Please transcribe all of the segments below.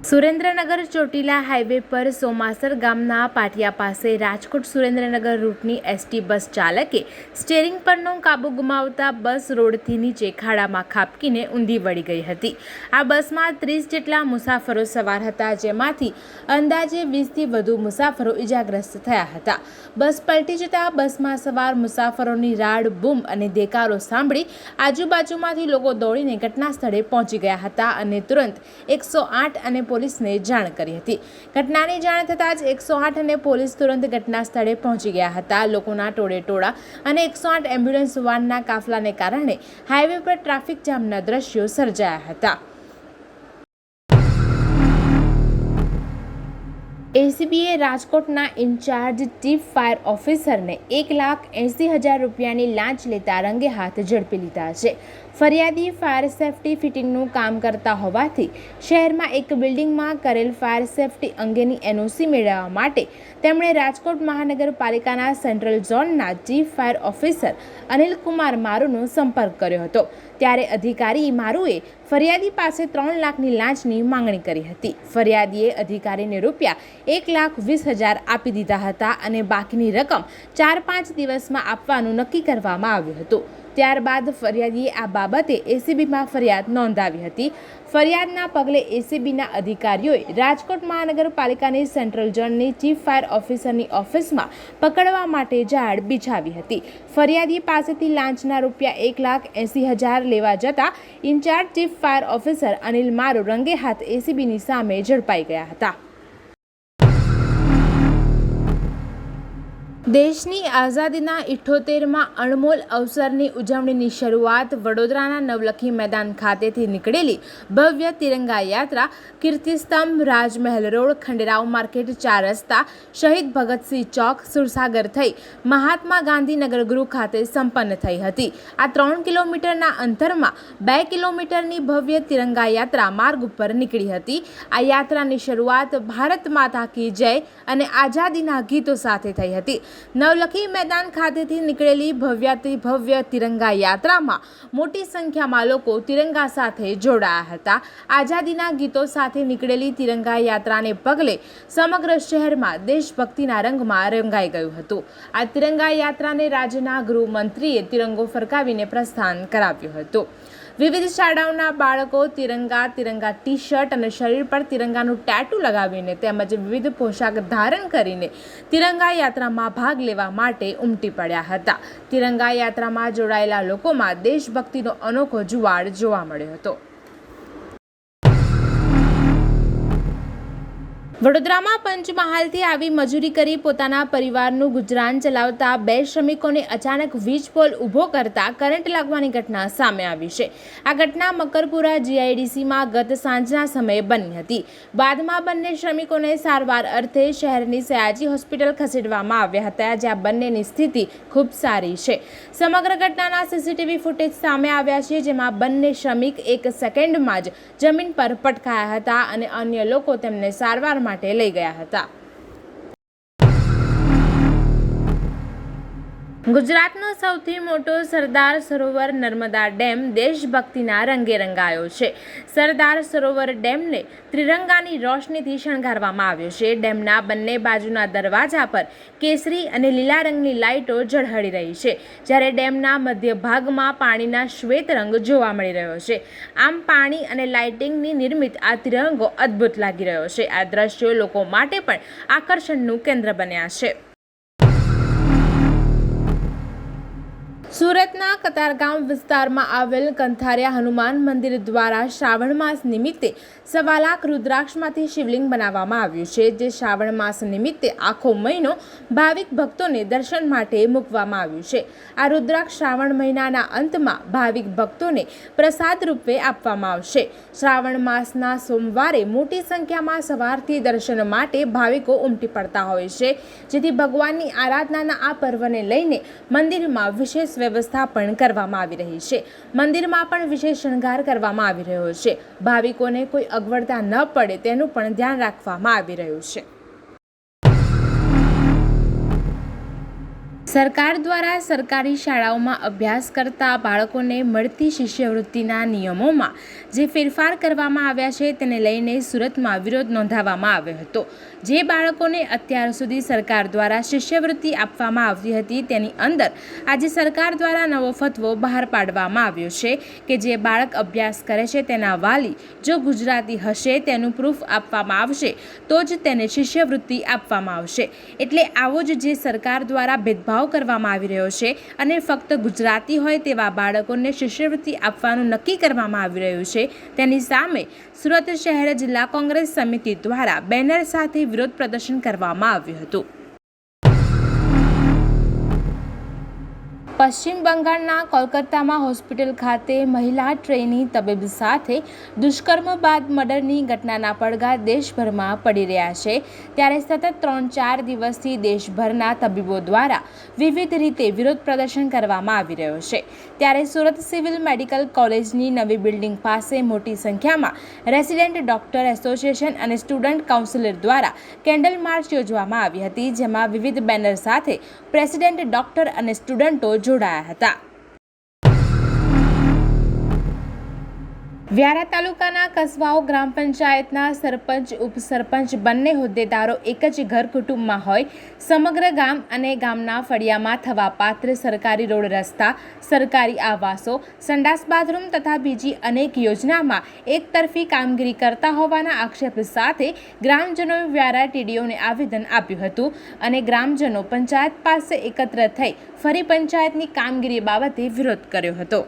Surendranagar Chotila highway પર સોમાસર ગામના પાટિયા પાસે રાજકોટ સુરેન્દ્રનગર રૂટની એસટી બસ ચાલકે સ્ટીયરિંગ પરનો કાબુ ગુમાવતા બસ રોડથી નીચે ખાડામાં ખાબકીને ઊંધી વળી ગઈ હતી। આ બસમાં 30 જેટલા મુસાફરો સવાર હતા, જેમાંથી અંદાજે 20થી વધુ મુસાફરો ઇજાગ્રસ્ત થયા હતા। બસ પલટી જતા બસમાં સવાર મુસાફરોની રાડ, બૂમ અને દેકારો સાંભળી આજુબાજુમાંથી લોકો દોડીને ઘટના સ્થળે પહોંચી ગયા હતા અને તુરંત 108 અને પોલીસને જાણ કરી હતી। ઘટનાની જાણ થતાં જ 108 અને પોલીસ તુરંત ઘટના સ્થળે પહોંચી ગયા હતા। લોકોના ટોળેટોળા અને 108 એમ્બ્યુલન્સ વાનના કાફલાને કારણે હાઈવે પર ટ્રાફિક જામના દ્રશ્યો સર્જાયા હતા। એસીબીએ રાજકોટના ઇન્ચાર્જ ચીફ ફાયર ઓફિસરને 1,80,000 રૂપિયાની લાંચ લેતા રંગે હાથ ઝડપી લીધા છે। ફરિયાદી ફાયર સેફટી ફિટિંગનું કામ કરતા હોવાથી શહેરમાં એક બિલ્ડિંગમાં કરેલ ફાયર સેફટી અંગેની એનઓસી મેળવવા માટે તેમણે રાજકોટ મહાનગરપાલિકાના સેન્ટ્રલ ઝોનના ચીફ ફાયર ઓફિસર અનિલકુમાર મારુનો સંપર્ક કર્યો હતો। ત્યારે અધિકારી મારુએ ફરિયાદી પાસે 3 લાખની લાંચની માંગણી કરી હતી। ફરિયાદીએ અધિકારીને રૂપિયા 1,20,000 આપી દીધા હતા અને બાકીની રકમ 4-5 દિવસમાં આપવાનું નક્કી કરવામાં આવ્યું હતું। ત્યારબાદ ફરિયાદીએ આ બાબતે એસીબીમાં ફરિયાદ નોંધાવી હતી। ફરિયાદના પગલે એસીબીના અધિકારીઓએ રાજકોટ મહાનગરપાલિકાની સેન્ટ્રલ ઝોનની ચીફ ફાયર ઓફિસરની ઓફિસમાં પકડવા માટે ઝાડ બિછાવી હતી। ફરિયાદી પાસેથી લાંચના રૂપિયા 1,80,000 લેવા જતા in-charge chief fire officer Anil Maru રંગે હાથ એસીબીની સામે ઝડપાઈ ગયા હતા। દેશની આઝાદીના 78માં અણમોલ અવસરની ઉજવણીની શરૂઆત વડોદરાના નવલખી મેદાન ખાતેથી નીકળેલી ભવ્ય તિરંગા યાત્રા કીર્તિસ્તંભ, રાજમહેલ રોડ, ખંડેરાવ માર્કેટ, 4 રસ્તા, શહીદ ભગતસિંહ ચોક, સુરસાગર થઈ મહાત્મા ગાંધી નગર ગૃહ ખાતે સંપન્ન થઈ હતી। આ 3 કિલોમીટરના અંતરમાં 2 કિલોમીટરની ભવ્ય તિરંગા યાત્રા માર્ગ ઉપર નીકળી હતી। આ યાત્રાની શરૂઆત ભારત માતા કી જય અને આઝાદીના ગીતો સાથે થઈ હતી। નવલખી મેદાન ખાતેથી નીકળેલી ભવ્ય તિરંગા યાત્રામાં મોટી સંખ્યામાં લોકો તિરંગા સાથે જોડાયા હતા। આઝાદીના ગીતો સાથે નીકળેલી તિરંગા યાત્રાને પગલે સમગ્ર શહેરમાં દેશભક્તિના રંગમાં રંગાઈ ગયું હતું। આ તિરંગા યાત્રાને રાજ્યના ગૃહમંત્રીએ તિરંગો ફરકાવીને પ્રસ્થાન કરાવ્યું હતું। વિવિધ શાળાઓના બાળકો તિરંગા ટી શર્ટ અને શરીર પર તિરંગાનું ટેટુ લગાવીને તેમજ વિવિધ પોશાક ધારણ કરીને તિરંગા યાત્રામાં ભાગ લેવા માટે ઉમટી પડ્યા હતા। તિરંગા યાત્રામાં જોડાયેલા લોકોમાં દેશભક્તિનો અનોખો જુવાળ જોવા મળ્યો હતો। વડોદરામાં પંચમહાલથી આવી મજૂરી કરી પોતાના પરિવારનું ગુજરાન ચલાવતા 2 શ્રમિકોને અચાનક વીજ પોલ ઊભો કરતા કરંટ લાગવાની ઘટના સામે આવી છે। આ ઘટના મકરપુરા જીઆઈડીસીમાં ગત સાંજના સમયે બની હતી। બાદમાં બંને શ્રમિકોને સારવાર અર્થે શહેરની સયાજી હોસ્પિટલ ખસેડવામાં આવ્યા હતા, જ્યાં બંનેની સ્થિતિ ખૂબ સારી છે। સમગ્ર ઘટનાના સીસીટીવી ફૂટેજ સામે આવ્યા છે, જેમાં બંને શ્રમિક 1 સેકન્ડમાં જ જમીન પર પટકાયા હતા અને અન્ય લોકો તેમને સારવાર માટે લઈ ગયા હતા। ગુજરાતનો સૌથી મોટો સરદાર સરોવર નર્મદા ડેમ દેશભક્તિના રંગે રંગાયો છે। સરદાર સરોવર ડેમને ત્રિરંગાની રોશનીથી શણગારવામાં આવ્યો છે। ડેમના બંને બાજુના દરવાજા પર કેસરી અને લીલા રંગની લાઇટો ઝળહળી રહી છે, જ્યારે ડેમના મધ્ય ભાગમાં પાણીના શ્વેત રંગ જોવા મળી રહ્યો છે। આમ પાણી અને લાઇટિંગની નિર્મિત આ તિરંગો અદ્ભુત લાગી રહ્યો છે। આ દ્રશ્યો લોકો માટે પણ આકર્ષણનું કેન્દ્ર બન્યા છે। સુરતના કતારગામ વિસ્તારમાં આવેલ કંથારિયા હનુમાન મંદિર દ્વારા શ્રાવણ માસ નિમિત્તે 1.25 લાખ રુદ્રાક્ષમાંથી શિવલિંગ બનાવવામાં આવ્યું છે, જે શ્રાવણ માસ નિમિત્તે આખો મહિનો ભાવિક ભક્તોને દર્શન માટે મૂકવામાં આવ્યું છે। આ રુદ્રાક્ષ શ્રાવણ મહિનાના અંતમાં ભાવિક ભક્તોને પ્રસાદ રૂપે આપવામાં આવશે। શ્રાવણ માસના સોમવારે મોટી સંખ્યામાં સવારથી દર્શન માટે ભાવિકો ઉમટી પડતા હોય છે, જેથી ભગવાનની આરાધનાના આ પર્વને લઈને મંદિરમાં વિશેષ વ્યવસ્થા પણ કરવામાં આવી રહી છે। મંદિરમાં પણ વિશેષ શણગાર કરવામાં આવી રહ્યો છે। ભાવિકોને કોઈ અગવડતા ન પડે તેનું પણ ધ્યાન રાખવામાં આવી રહ્યું છે। સરકાર દ્વારા સરકારી શાળાઓમાં અભ્યાસ કરતા બાળકોને મળતી શિષ્યવૃત્તિના નિયમોમાં જે ફેરફાર કરવામાં આવ્યા છે તેને લઈને સુરતમાં વિરોધ નોંધાવવામાં આવ્યો હતો। જે બાળકોને અત્યાર સુધી સરકાર દ્વારા શિષ્યવૃત્તિ આપવામાં આવતી હતી તેની અંદર આજે સરકાર દ્વારા નવો ફતવો બહાર પાડવામાં આવ્યો છે કે જે બાળક અભ્યાસ કરે છે તેના વાલી જો ગુજરાતી હશે તેનું પ્રૂફ આપવામાં આવશે તો જ તેને શિષ્યવૃત્તિ આપવામાં આવશે। એટલે આવો જ જે સરકાર દ્વારા ભેદભાવ કરવામાં આવી રહ્યો છે અને ફક્ત ગુજરાતી હોય તેવા બાળકોને શિષ્યવૃત્તિ આપવાનું નક્કી કરવામાં આવી રહ્યું છે તેની સામે સુરત શહેર જિલ્લા કોંગ્રેસ સમિતિ દ્વારા બેનર સાથે વિરોધ પ્રદર્શન કરવામાં આવ્યું હતું। પશ્ચિમ બંગાળના કોલકાતામાં હોસ્પિટલ ખાતે મહિલા ટ્રેની તબીબ સાથે દુષ્કર્મ બાદ મર્ડરની ઘટનાના પડઘા દેશભરમાં પડી રહ્યા છે ત્યારે સતત 3-4 દિવસથી દેશભરના તબીબો દ્વારા વિવિધ રીતે વિરોધ પ્રદર્શન કરવામાં આવી રહ્યો છે ત્યારે સુરત સિવિલ મેડિકલ કોલેજની નવી બિલ્ડિંગ પાસે મોટી સંખ્યામાં રેસિડેન્ટ ડોક્ટર એસોસિએશન અને સ્ટુડન્ટ કાઉન્સિલર દ્વારા કેન્ડલ માર્ચ યોજવામાં આવી હતી જેમાં વિવિધ બેનર સાથે પ્રેસિડેન્ટ ડોક્ટર અને સ્ટુડન્ટો જોડાયા હતા। વ્યારા તાલુકાના કસવાઓ ગ્રામ પંચાયતના સરપંચ ઉપસરપંચ બંને હોદ્દેદારો એક જ ઘર કુટુંબમાં હોય સમગ્ર ગામ અને ગામના ફળિયામાં થવાપાત્ર સરકારી રોડ રસ્તા સરકારી આવાસો સંડાસ બાથરૂમ તથા બીજી અનેક યોજનામાં એકતરફી કામગીરી કરતા હોવાના આક્ષેપ સાથે ગ્રામજનોએ વ્યારા ટીડીઓને આવેદન આપ્યું હતું અને ગ્રામજનો પંચાયત પાસે એકત્ર થઈ ફરી પંચાયતની કામગીરી બાબતે વિરોધ કર્યો હતો।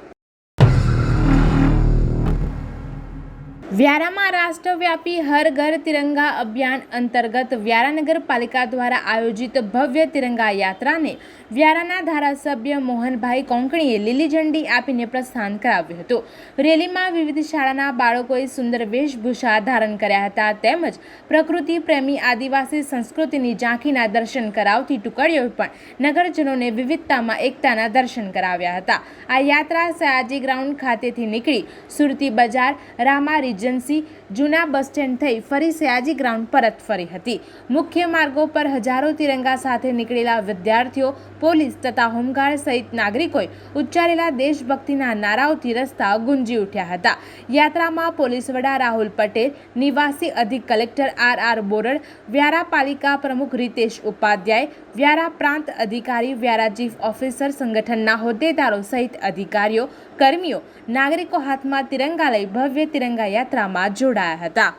વ્યારામાં રાષ્ટ્રવ્યાપી હર ઘર તિરંગા અભિયાન અંતર્ગત વ્યારા નગરપાલિકા દ્વારા આયોજિત ભવ્ય તિરંગા યાત્રાને વ્યારાના ધારાસભ્ય મોહનભાઈ કોંકણીએ લીલી ઝંડી આપીને પ્રસ્થાન કરાવ્યું હતું। રેલીમાં વિવિધ શાળાના બાળકોએ સુંદર વેશભૂષા ધારણ કર્યા હતા તેમજ પ્રકૃતિ પ્રેમી આદિવાસી સંસ્કૃતિની ઝાંખીના દર્શન કરાવતી ટુકડીઓએ પણ નગરજનોને વિવિધતામાં એકતાના દર્શન કરાવ્યા હતા। આ યાત્રા સયાજી ગ્રાઉન્ડ ખાતેથી નીકળી સુરતી બજાર રામા એજન્સી જૂના બસ સ્ટેન્ડ થઈ ફરી સયાજી ગ્રાઉન્ડ પરત ફરી હતી। મુખ્ય માર્ગો પર હજારો તિરંગા સાથે નીકળેલા વિદ્યાર્થીઓ પોલીસ તથા હોમગાર્ડ સહિત નાગરિકોએ ઉચ્ચારેલા દેશભક્તિના નારાઓથી રસ્તા ગુંજી ઉઠ્યા હતા। યાત્રામાં પોલીસ વડા રાહુલ પટેલ નિવાસી અધિક કલેક્ટર RR બોરડ વ્યારા પાલિકા પ્રમુખ રીતેશ ઉપાધ્યાય વ્યારા પ્રાંત અધિકારી વ્યારા ચીફ ઓફિસર સંગઠનના હોદ્દેદારો સહિત અધિકારીઓ કર્મીઓ નાગરિકો હાથમાં તિરંગા લઈ ભવ્ય તિરંગા યાત્રામાં જોડાયા હતા।